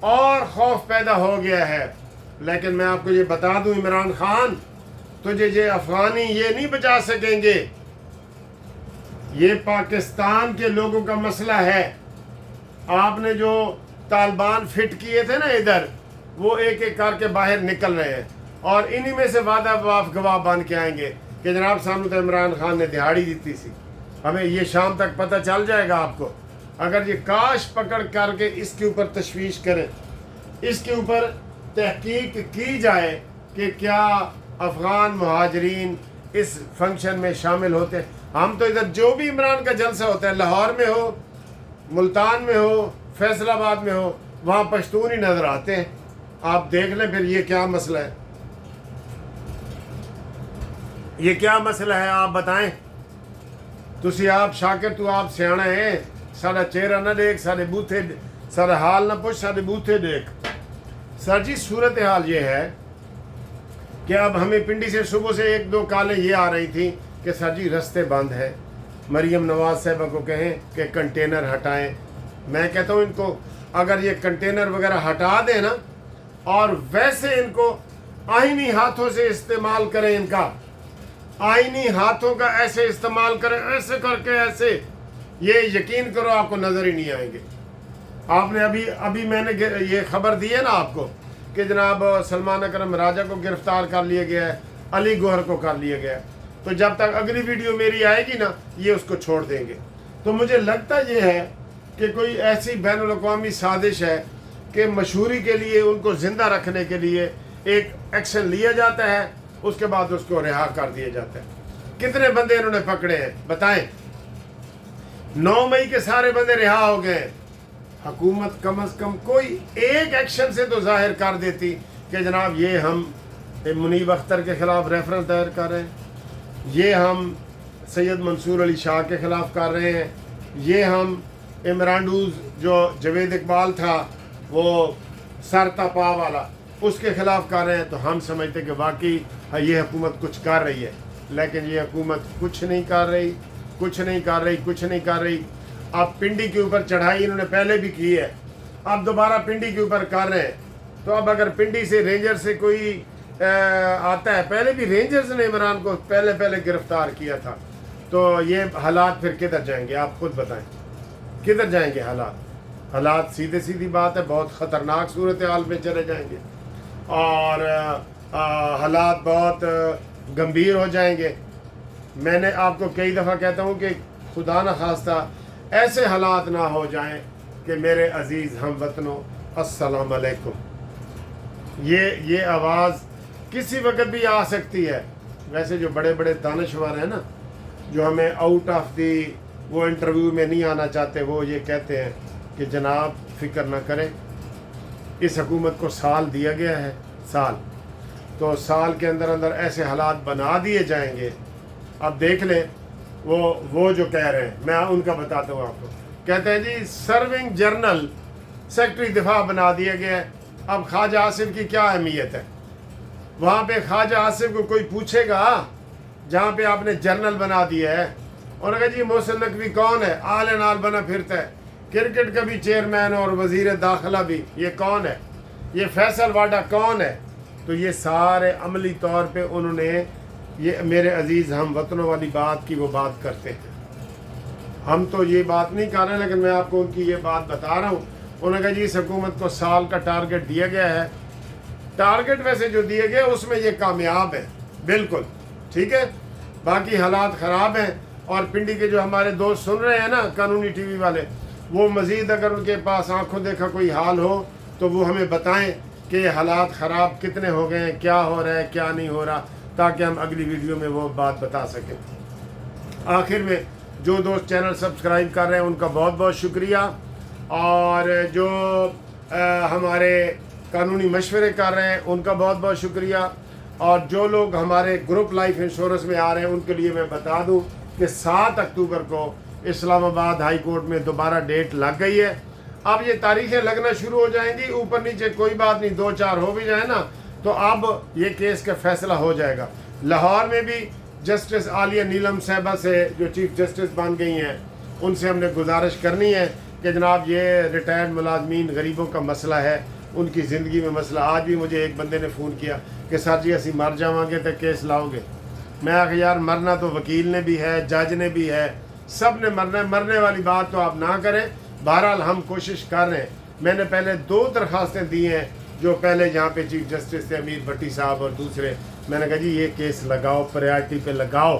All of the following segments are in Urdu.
اور خوف پیدا ہو گیا ہے۔ لیکن میں آپ کو یہ بتا دوں عمران خان، تجھے یہ افغانی یہ نہیں بچا سکیں گے، یہ پاکستان کے لوگوں کا مسئلہ ہے۔ آپ نے جو طالبان فٹ کیے تھے نا ادھر، وہ ایک ایک کر کے باہر نکل رہے ہیں، اور انہی میں سے وعدہ گواہ بن کے آئیں گے کہ جناب سامنے تو عمران خان نے دہاڑی دیتی سی، ہمیں یہ شام تک پتہ چل جائے گا آپ کو۔ اگر یہ کاش پکڑ کر کے اس کے اوپر تشویش کریں، اس کے اوپر تحقیق کی جائے کہ کیا افغان مہاجرین اس فنکشن میں شامل ہوتے ہیں۔ ہم تو ادھر جو بھی عمران کا جلسہ ہوتا ہے، لاہور میں ہو، ملتان میں ہو، فیصل آباد میں ہو، وہاں پشتون ہی نظر آتے ہیں۔ آپ دیکھ لیں پھر یہ کیا مسئلہ ہے، یہ کیا مسئلہ ہے آپ بتائیں۔ تسی آپ شاکر تو آپ سیاںا ہیں، سارا چہرہ نہ دیکھ، سارے بوتھے، سارا حال نہ پوچھ، سارے بوتھے دیکھ۔ سر جی صورتحال یہ ہے کہ اب ہمیں پنڈی سے صبح سے ایک دو کالیں یہ آ رہی تھیں کہ سر جی رستے بند ہے، مریم نواز صاحبہ کو کہیں کہ کنٹینر ہٹائیں۔ میں کہتا ہوں ان کو اگر یہ کنٹینر وغیرہ ہٹا دیں نا، اور ویسے ان کو آئینی ہاتھوں سے استعمال کریں، ان کا آئینی ہاتھوں کا ایسے استعمال کریں، ایسے کر کے ایسے، یہ یقین کرو آپ کو نظر ہی نہیں آئیں گے۔ آپ نے ابھی میں نے یہ خبر دی ہے نا آپ کو کہ جناب سلمان اکرم راجہ کو گرفتار کر لیا گیا ہے، علی گوہر کو کر لیا گیا ہے، تو جب تک اگلی ویڈیو میری آئے گی نا یہ اس کو چھوڑ دیں گے۔ تو مجھے لگتا یہ ہے کہ کوئی ایسی بین الاقوامی سازش ہے کہ مشہوری کے لیے ان کو زندہ رکھنے کے لیے ایک ایکشن لیا جاتا ہے، اس کے بعد اس کو رہا کر دیا جاتا ہے۔ کتنے بندے انہوں نے پکڑے ہیں بتائیں؟ 9 مئی کے سارے بندے رہا ہو گئے۔ حکومت کم از کم کوئی ایک ایکشن سے تو ظاہر کر دیتی کہ جناب یہ ہم منیب اختر کے خلاف ریفرنس دائر کر رہے ہیں، یہ ہم سید منصور علی شاہ کے خلاف کر رہے ہیں، یہ ہم عمرانڈوز جو جوید اقبال تھا وہ سرتا پا والا اس کے خلاف کر رہے ہیں، تو ہم سمجھتے کہ واقعی یہ حکومت کچھ کر رہی ہے۔ لیکن یہ حکومت کچھ نہیں کر رہی، کچھ نہیں کر رہی، کچھ نہیں کر رہی۔ اب پنڈی کے اوپر چڑھائی انہوں نے پہلے بھی کی ہے، اب دوبارہ پنڈی کے اوپر کر رہے ہیں۔ تو اب اگر پنڈی سے رینجر سے کوئی آتا ہے، پہلے بھی رینجرز نے عمران کو پہلے گرفتار کیا تھا، تو یہ حالات پھر کدھر جائیں گے آپ خود بتائیں، کدھر جائیں گے حالات سیدھی بات ہے بہت خطرناک صورتحال میں چلے جائیں گے، اور حالات بہت گمبھیر ہو جائیں گے۔ میں نے آپ کو کئی دفعہ کہتا ہوں کہ خدا نہ خواستہ ایسے حالات نہ ہو جائیں کہ میرے عزیز ہم وطنوں السلام علیکم، یہ آواز کسی وقت بھی آ سکتی ہے۔ ویسے جو بڑے بڑے دانشور ہیں نا، جو ہمیں آؤٹ آف دی وہ انٹرویو میں نہیں آنا چاہتے، وہ یہ کہتے ہیں کہ جناب فکر نہ کریں، اس حکومت کو سال دیا گیا ہے، سال، تو سال کے اندر ایسے حالات بنا دیے جائیں گے۔ اب دیکھ لیں وہ جو کہہ رہے ہیں، میں ان کا بتاتا ہوں آپ کو۔ کہتے ہیں جی سرونگ جرنل سیکرٹری دفاع بنا دیا گیا ہے۔ اب خواجہ آصف کی کیا اہمیت ہے؟ وہاں پہ خواجہ آصف کو کوئی پوچھے گا جہاں پہ آپ نے جرنل بنا دیا ہے؟ اور اگر جی محسن نقوی کون ہے؟ آل نال بنا پھرتا ہے، کرکٹ کا بھی چیئرمین اور وزیر داخلہ بھی، یہ کون ہے؟ یہ فیصل واڈا کون ہے؟ تو یہ سارے عملی طور پہ انہوں نے یہ میرے عزیز ہم وطنوں والی بات کی وہ بات کرتے ہیں۔ ہم تو یہ بات نہیں کر رہے، لیکن میں آپ کو ان کی یہ بات بتا رہا ہوں۔ انہوں نے کہا جی اس حکومت کو سال کا ٹارگٹ دیا گیا ہے، ٹارگٹ ویسے جو دیے گئے اس میں یہ کامیاب ہے، بالکل ٹھیک ہے، باقی حالات خراب ہیں۔ اور پنڈی کے جو ہمارے دوست سن رہے ہیں نا قانونی ٹی وی والے، وہ مزید اگر ان کے پاس آنکھوں دیکھا کوئی حال ہو تو وہ ہمیں بتائیں کہ حالات خراب کتنے ہو گئے ہیں، کیا ہو رہا ہے، کیا نہیں ہو رہا، تاکہ ہم اگلی ویڈیو میں وہ بات بتا سکیں۔ آخر میں جو دوست چینل سبسکرائب کر رہے ہیں ان کا بہت بہت شکریہ، اور جو ہمارے قانونی مشورے کر رہے ہیں ان کا بہت بہت شکریہ، اور جو لوگ ہمارے گروپ لائف انشورنس میں آ رہے ہیں ان کے لیے میں بتا دوں کہ 7 اکتوبر کو اسلام آباد ہائی کورٹ میں دوبارہ ڈیٹ لگ گئی ہے۔ اب یہ تاریخیں لگنا شروع ہو جائیں گی، اوپر نیچے کوئی بات نہیں، 2-4 ہو بھی جائیں نا تو اب یہ کیس کا فیصلہ ہو جائے گا۔ لاہور میں بھی جسٹس عالیہ نیلم صاحبہ سے جو چیف جسٹس بن گئی ہیں، ان سے ہم نے گزارش کرنی ہے کہ جناب یہ ریٹائرڈ ملازمین غریبوں کا مسئلہ ہے، ان کی زندگی میں مسئلہ. آج بھی مجھے ایک بندے نے فون کیا کہ سر جی اسی مر جاواں گے تو کیس لاؤ گے. میں آخر یار مرنا تو وکیل نے بھی ہے, جج نے بھی ہے, سب نے مرنا ہے. مرنے والی بات تو آپ نہ کریں. بہرحال ہم کوشش کر رہے ہیں. میں نے پہلے 2 درخواستیں دی ہیں, جو پہلے یہاں پہ چیف جسٹس تھے امیر بھٹی صاحب اور دوسرے. میں نے کہا جی یہ کیس لگاؤ, پریارٹی پہ لگاؤ,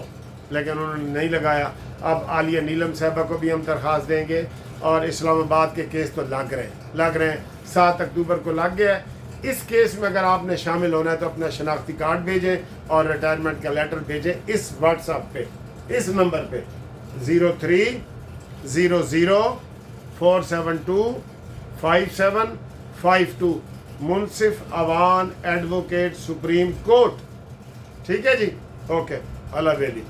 لیکن انہوں نے نہیں لگایا. اب عالیہ نیلم صاحبہ کو بھی ہم درخواست دیں گے, اور اسلام آباد کے کیس تو لگ رہے ہیں. 7 اکتوبر کو لگ گیا ہے. اس کیس میں اگر آپ نے شامل ہونا ہے تو اپنا شناختی کارڈ بھیجیں اور ریٹائرمنٹ کا لیٹر بھیجیں اس واٹس ایپ پہ, اس نمبر پہ 0300472572. منصف اوان ایڈوکیٹ سپریم کورٹ. ٹھیک ہے جی, اوکے, اللہ ویلی.